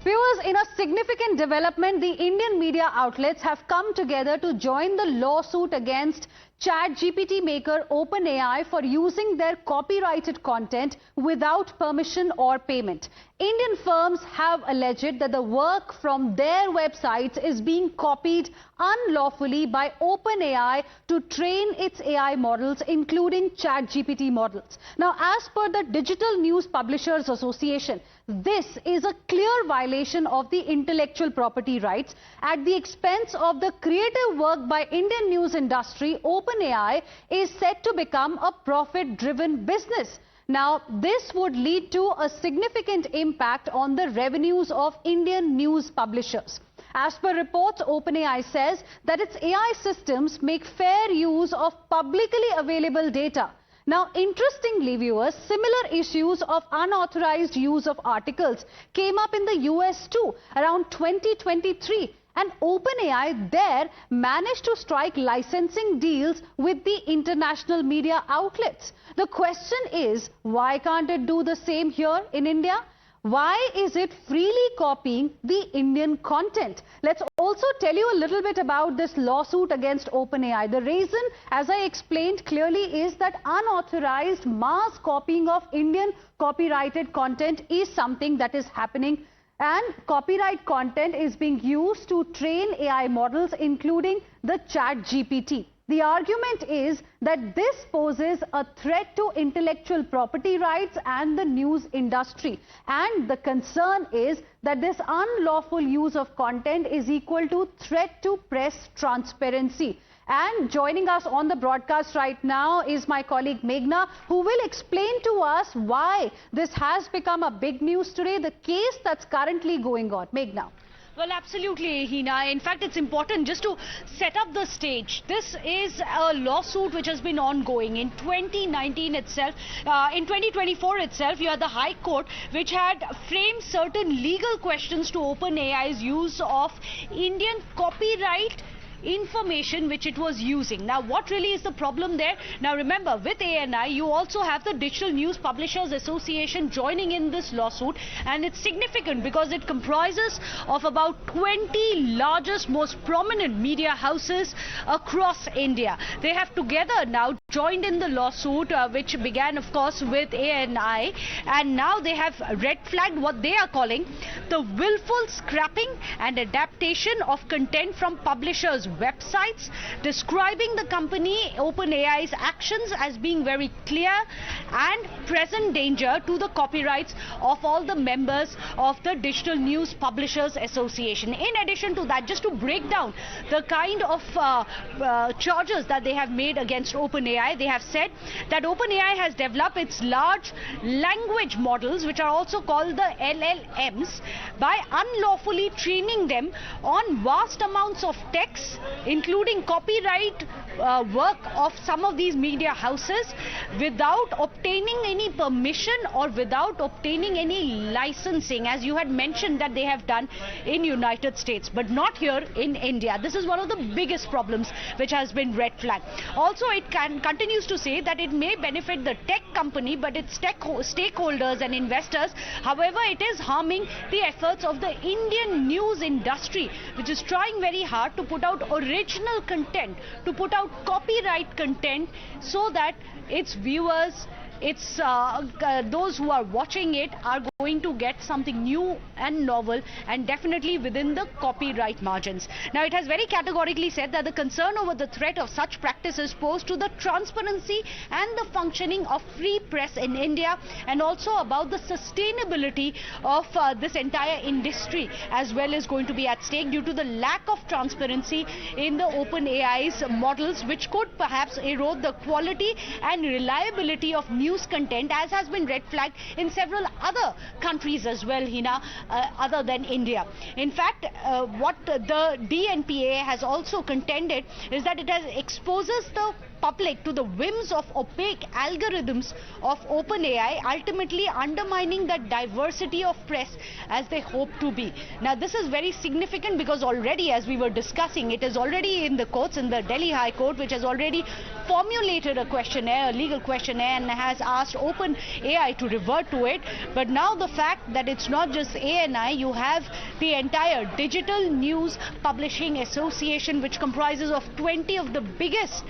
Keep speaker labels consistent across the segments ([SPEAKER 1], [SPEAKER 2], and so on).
[SPEAKER 1] Viewers, in a significant development, the Indian media outlets have come together to join the lawsuit against ChatGPT maker OpenAI for using their copyrighted content without permission or payment. Indian firms have alleged that the work from their websites is being copied unlawfully by OpenAI to train its AI models, including ChatGPT models. Now, as per the Digital News Publishers Association, this is a clear violation of the intellectual property rights at the expense of the creative work by Indian news industry. OpenAI is set to become a profit-driven business. Now, this would lead to a significant impact on the revenues of Indian news publishers. As per reports, OpenAI says that its AI systems make fair use of publicly available data. Now, interestingly, viewers, similar issues of unauthorized use of articles came up in the US too, around 2023. And OpenAI there managed to strike licensing deals with the international media outlets. The question is, why can't it do the same here in India? Why is it freely copying the Indian content? Let's also tell you a little bit about this lawsuit against OpenAI. The reason, as I explained clearly, is that unauthorized mass copying of Indian copyrighted content is something that is happening. And copyright content is being used to train AI models, including the ChatGPT. The argument is that this poses a threat to intellectual property rights and the news industry. And the concern is that this unlawful use of content is equal to threat to press transparency. And joining us on the broadcast right now is my colleague Meghna, who will explain to us why this has become a big news today, the case that's currently going on. Meghna.
[SPEAKER 2] Well, absolutely, Hina. In fact, it's important just to set up the stage. This is a lawsuit which has been ongoing in 2019 itself. In 2024 itself, you had the High Court, which had framed certain legal questions to OpenAI's use of Indian copyright information which it was using. Now, what really is the problem there? Now, remember, with ANI, you also have the Digital News Publishers Association joining in this lawsuit, and it's significant because it comprises of about 20 largest, most prominent media houses across India. They have together now joined in the lawsuit, which began, of course, with ANI, and now they have red flagged what they are calling the willful scrapping and adaptation of content from publishers' websites, describing the company OpenAI's actions as being very clear and present danger to the copyrights of all the members of the Digital News Publishers Association. In addition to that, just to break down the kind of charges that they have made against OpenAI, they have said that OpenAI has developed its large language models, which are also called the LLMs, by unlawfully training them on vast amounts of text, including copyright work of some of these media houses, without obtaining any permission or without obtaining any licensing, as you had mentioned that they have done in United States, but not here in India. This is one of the biggest problems which has been red flagged. Also, it continues to say that it may benefit the tech company, but its stakeholders and investors. However, it is harming the efforts of the Indian news industry, which is trying very hard to put out original content, to put out copyright content, so that its viewers, those who are watching it are going to get something new and novel, and definitely within the copyright margins. Now, it has very categorically said that the concern over the threat of such practices posed to the transparency and the functioning of free press in India, and also about the sustainability of this entire industry as well, is going to be at stake due to the lack of transparency in the OpenAI's models, which could perhaps erode the quality and reliability of news content, as has been red flagged in several other countries as well, Hina, other than India. In fact, what the DNPA has also contended is that it has exposes the public to the whims of opaque algorithms of OpenAI, ultimately undermining the diversity of press as they hope to be. Now, this is very significant because already, as we were discussing, it is already in the courts, in the Delhi High Court, which has already formulated a questionnaire, a legal questionnaire, and has asked OpenAI to revert to it. But now the fact that it's not just ANI, you have the entire Digital News Publishing Association, which comprises of 20 of the biggest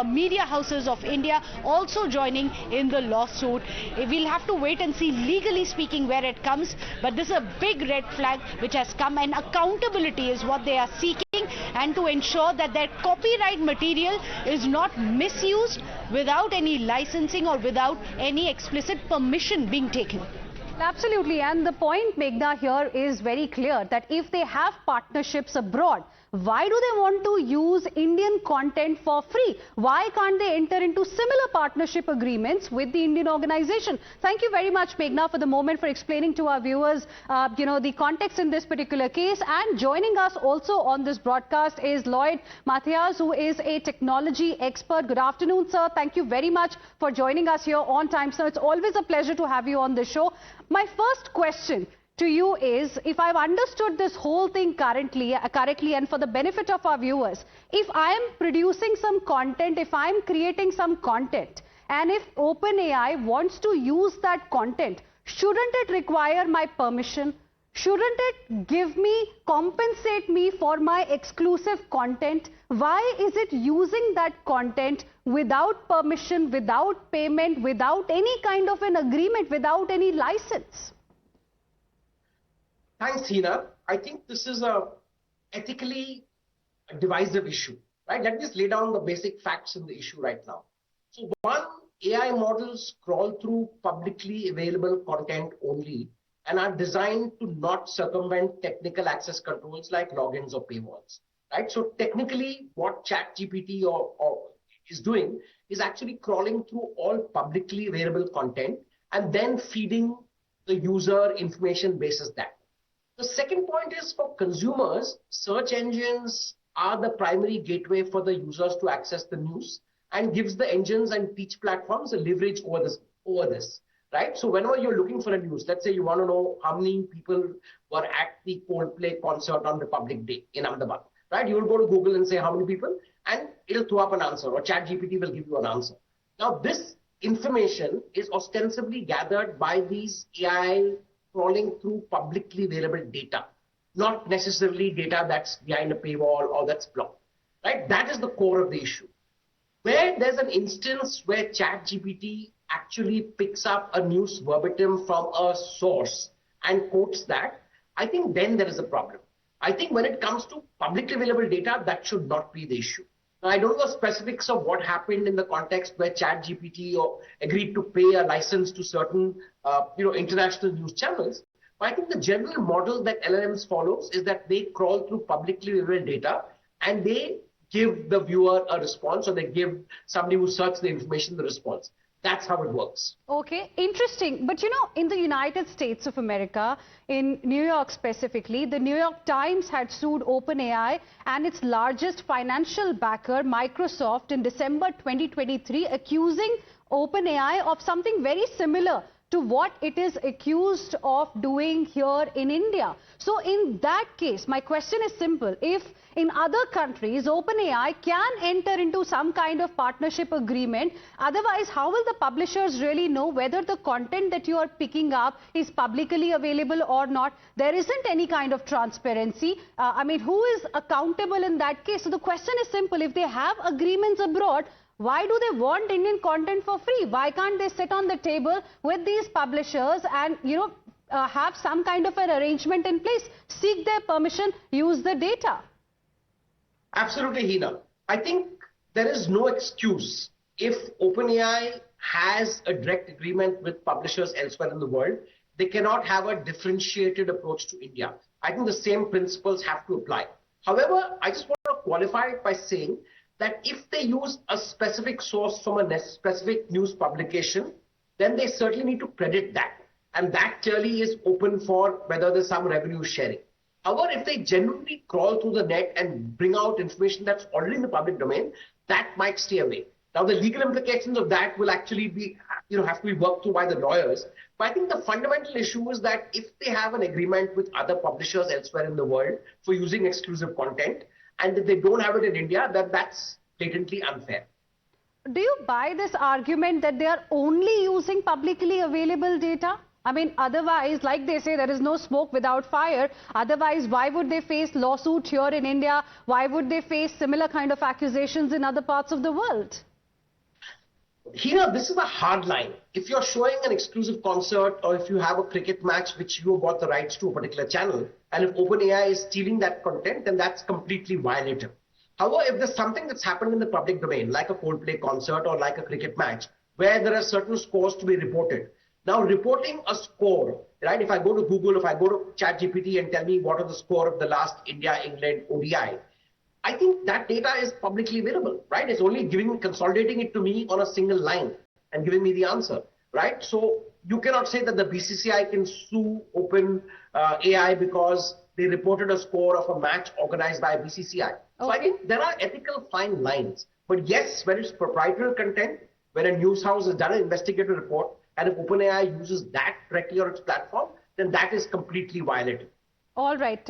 [SPEAKER 2] media houses of India, also joining in the lawsuit. We'll have to wait and see, legally speaking, where it comes. But this is a big red flag which has come, and accountability is what they are seeking, and to ensure that their copyright material is not misused without any licensing or without any explicit permission being taken.
[SPEAKER 1] Absolutely, and the point, Meghna, here is very clear that if they have partnerships abroad, why do they want to use Indian content for free? Why can't they enter into similar partnership agreements with the Indian organization? Thank you very much, Meghna, for the moment, for explaining to our viewers, the context in this particular case. And joining us also on this broadcast is Lloyd Matthias, who is a technology expert. Good afternoon, sir. Thank you very much for joining us here on Time, sir. It's always a pleasure to have you on the show. My first question to you is, if I've understood this whole thing correctly, and for the benefit of our viewers, if I am producing some content, if I'm creating some content, and if OpenAI wants to use that content, shouldn't it require my permission? Shouldn't it compensate me for my exclusive content? Why is it using that content without permission, without payment, without any kind of an agreement, without any license?
[SPEAKER 3] Thanks, Hina. I think this is a ethically divisive issue, right? Let me just lay down the basic facts in the issue right now. So one, AI models crawl through publicly available content only and are designed to not circumvent technical access controls like logins or paywalls, right? So technically what ChatGPT is doing is actually crawling through all publicly available content and then feeding the user information basis that. The second point is, for consumers, search engines are the primary gateway for the users to access the news and gives the engines and teach platforms a leverage over this, right? So whenever you're looking for a news, let's say you want to know how many people were at the Coldplay concert on Republic Day in Ahmedabad, right? You will go to Google and say how many people, and it'll throw up an answer, or ChatGPT will give you an answer. Now, this information is ostensibly gathered by these AI crawling through publicly available data, not necessarily data that's behind a paywall or that's blocked, right? That is the core of the issue. Where there's an instance where ChatGPT actually picks up a news verbatim from a source and quotes that, I think then there is a problem. I think when it comes to publicly available data, that should not be the issue. Now, I don't know the specifics of what happened in the context where ChatGPT agreed to pay a license to certain international news channels. But I think the general model that LLMs follows is that they crawl through publicly available data and they give the viewer a response, or they give somebody who searches the information the response. That's how it works.
[SPEAKER 1] Okay, interesting. But in the United States of America, in New York specifically, the New York Times had sued OpenAI and its largest financial backer, Microsoft, in December 2023, accusing OpenAI of something very similar to what it is accused of doing here in India. So in that case, my question is simple. If in other countries, OpenAI can enter into some kind of partnership agreement, otherwise, how will the publishers really know whether the content that you are picking up is publicly available or not? There isn't any kind of transparency. Who is accountable in that case? So the question is simple. If they have agreements abroad, why do they want Indian content for free? Why can't they sit on the table with these publishers and, have some kind of an arrangement in place, seek their permission, use the data?
[SPEAKER 3] Absolutely, Hina. I think there is no excuse if OpenAI has a direct agreement with publishers elsewhere in the world. They cannot have a differentiated approach to India. I think the same principles have to apply. However, I just want to qualify it by saying that if they use a specific source from a specific news publication, then they certainly need to credit that. And that clearly is open for whether there's some revenue sharing. However, if they genuinely crawl through the net and bring out information that's already in the public domain, that might stay away. Now, the legal implications of that will actually be, have to be worked through by the lawyers. But I think the fundamental issue is that if they have an agreement with other publishers elsewhere in the world for using exclusive content, and if they don't have it in India, then that's blatantly unfair.
[SPEAKER 1] Do you buy this argument that they are only using publicly available data? I mean, otherwise, like they say, there is no smoke without fire. Otherwise, why would they face lawsuit here in India? Why would they face similar kind of accusations in other parts of the world?
[SPEAKER 3] Here, this is a hard line. If you're showing an exclusive concert or if you have a cricket match which you bought the rights to a particular channel, and if OpenAI is stealing that content, then that's completely violative. However, if there's something that's happened in the public domain, like a Coldplay concert or like a cricket match, where there are certain scores to be reported. Now, reporting a score, right? If I go to Google, if I go to ChatGPT and tell me what are the score of the last India-England ODI, I think that data is publicly available, right? It's only consolidating it to me on a single line and giving me the answer, right? So you cannot say that the BCCI can sue OpenAI because they reported a score of a match organized by BCCI. Okay. So I think there are ethical fine lines. But yes, when it's proprietary content, when a news house has done an investigative report, and if OpenAI uses that directly on its platform, then that is completely violative.
[SPEAKER 1] All right.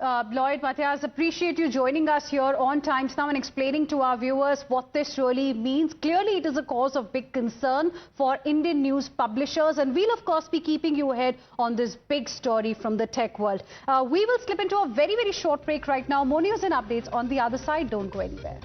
[SPEAKER 1] Lloyd Mathias, appreciate you joining us here on Times Now and explaining to our viewers what this really means. Clearly, it is a cause of big concern for Indian news publishers, and we'll, of course, be keeping you ahead on this big story from the tech world. We will slip into a very, very short break right now. More news and updates on the other side. Don't go anywhere.